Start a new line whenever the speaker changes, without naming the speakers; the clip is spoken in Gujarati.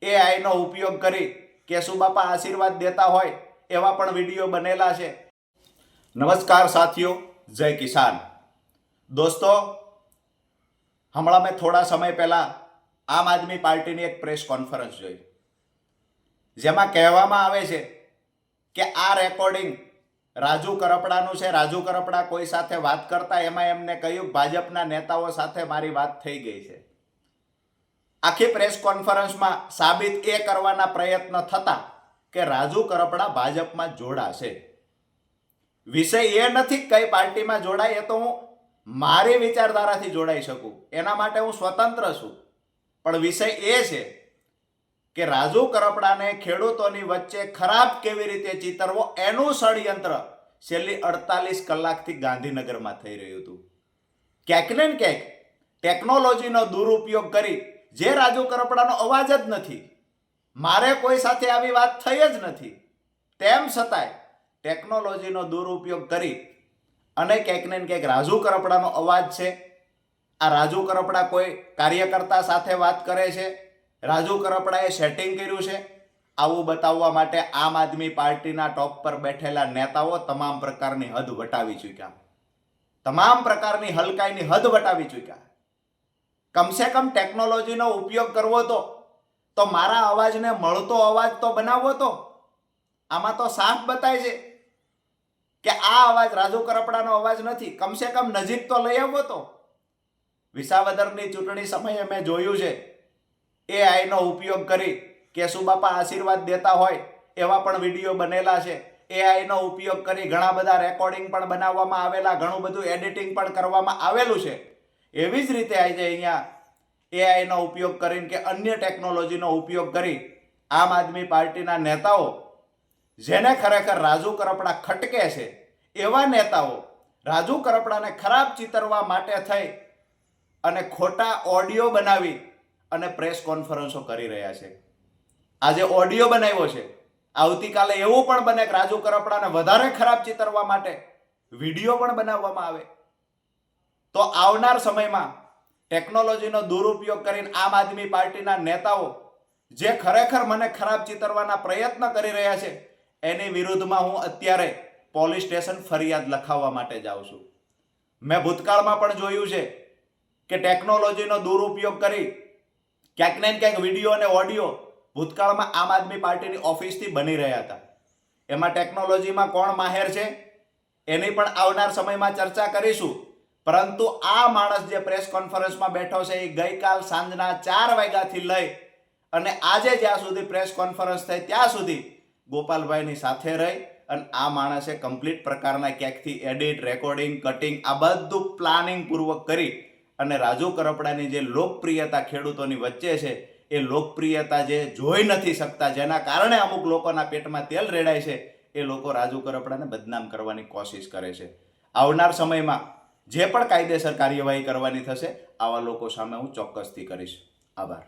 એઆઈનો ઉપયોગ કરી કેશુબાપા આશીર્વાદ દેતા હોય એવા પણ વિડીયો બનેલા છે. નમસ્કાર સાથીઓ, જય કિસાન. દોસ્તો, હમણાં મેં થોડા સમય પહેલા આમ આદમી પાર્ટીની એક પ્રેસ કોન્ફરન્સ જોઈ, જેમાં કહેવામાં આવે છે કે આ રેકોર્ડિંગ રાજુ કરપડાનું છે. રાજુ કરપડા કોઈ સાથે વાત કરતા એમાં એમને કહ્યું ભાજપના નેતાઓ સાથે મારી વાત થઈ ગઈ છે. આખી પ્રેસ કોન્ફરન્સમાં સાબિત એ કરવાના પ્રયત્ન થતા કે રાજુ કરપડા ભાજપમાં જોડાશે. વિષય એ નથી કઈ પાર્ટીમાં જોડાય, એ તો હું મારી વિચારધારાથી જોડાઈ શકું, એના માટે હું સ્વતંત્ર છું. પણ વિષય એ છે કે રાજુ કરપડાને ખેડૂતોની વચ્ચે ખરાબ કેવી રીતે ચિતરવો એનું ષડયંત્ર છેલ્લી 48 કલાકથી ગાંધીનગરમાં થઈ રહ્યું હતું. ક્યાંક ને ક્યાંક ટેકનોલોજીનો દુરુપયોગ કરી, જે રાજુ કરપડાનો અવાજ જ નથી, મારે કોઈ સાથે આવી વાત થઈ જ નથી, તેમ છતાંય ટેકનોલોજીનો દુરુપયોગ કરી અને ક્યાંક ને ક્યાંક રાજુ કરપડાનો અવાજ છે. આ રાજુ કરપડા કોઈ કાર્યકર્તા સાથે વાત કરે છે, રાજુ કરપડાએ સેટિંગ કર્યું છે, આવું બતાવવા માટે આમ આદમી પાર્ટીના ટોપ પર બેઠેલા નેતાઓ તમામ પ્રકારની હદ વટાવી ચૂક્યા, તમામ પ્રકારની હલકાઈની હદ વટાવી ચૂક્યા. કમસે કમ ટેકનોલોજીનો ઉપયોગ કરવો તો મારા અવાજને મળતો અવાજ તો બનાવવો. તો આમાં તો સાફ બતાય છે કે આ અવાજ રાજુ કરપડાનો અવાજ નથી. કમસે કમ નજીક તો લઈ આવવો. તો વિસાવદરની ચૂંટણી સમયે મેં જોયું છે એઆઈનો ઉપયોગ કરી કેશુબાપા આશીર્વાદ દેતા હોય એવા પણ વિડીયો બનેલા છે. એઆઈનો ઉપયોગ કરી ઘણા બધા રેકોર્ડિંગ પણ બનાવવામાં આવેલા, ઘણું બધું એડિટિંગ પણ કરવામાં આવેલું છે. એવી જ રીતે આજે અહીંયા એઆઈનો ઉપયોગ કરીને કે અન્ય ટેકનોલોજીનો ઉપયોગ કરી આમ આદમી પાર્ટીના નેતાઓ, જેને ખરેખર રાજુ કરપડા ખટકે છે એવા નેતાઓ રાજુ કરપડાને ખરાબ ચિતરવા માટે થઈ અને ખોટા ઓડિયો બનાવી અને પ્રેસ કોન્ફરન્સો કરી રહ્યા છે. આજે ઓડિયો બનાવ્યો છે, આવતીકાલે એવું પણ બને કે રાજુ કરપડાને વધારે ખરાબ ચિતરવા માટે વિડીયો પણ બનાવવામાં આવે. તો આવનાર સમયમાં ટેકનોલોજીનો દુરુપયોગ કરીને આમ આદમી પાર્ટીના નેતાઓ જે ખરેખર મને ખરાબ ચિતરવાના પ્રયત્ન કરી રહ્યા છે એની વિરુદ્ધમાં હું અત્યારે પોલીસ સ્ટેશન ફરિયાદ લખાવવા માટે જાઉં છું. મેં ભૂતકાળમાં પણ જોયું છે કે ટેકનોલોજીનો દુરુપયોગ કરી ક્યાંક ને ક્યાંક વિડીયો અને ઓડિયો ભૂતકાળમાં આમ આદમી પાર્ટીની ઓફિસથી બની રહ્યા હતા. એમાં ટેકનોલોજીમાં કોણ માહેર છે એની પણ આવનાર સમયમાં ચર્ચા કરીશું. પરંતુ આ માણસ જે પ્રેસ કોન્ફરન્સમાં બેઠો છે એ ગઈકાલ સાંજના 4 વાગ્યાથી લઈ અને આજે જ્યાં સુધી પ્રેસ કોન્ફરન્સ થઈ ત્યાં સુધી ગોપાલભાઈની સાથે રહી અને આ માણસે કમ્પ્લીટ પ્રકારના ક્યાંકથી એડિટ, રેકોર્ડિંગ, કટિંગ આ બધું પ્લાનિંગ પૂર્વક કરી અને રાજુ કરપડાની જે લોકપ્રિયતા ખેડૂતોની વચ્ચે છે એ લોકપ્રિયતા જે જોઈ નથી શકતા, જેના કારણે અમુક લોકોના પેટમાં તેલ રેડાય છે, એ લોકો રાજુ કરપડાને બદનામ કરવાની કોશિશ કરે છે. આવનાર સમયમાં જે પણ કાયદેસર કાર્યવાહી કરવાની થશે આવા લોકો સામે હું ચોક્કસથી કરીશ. આભાર.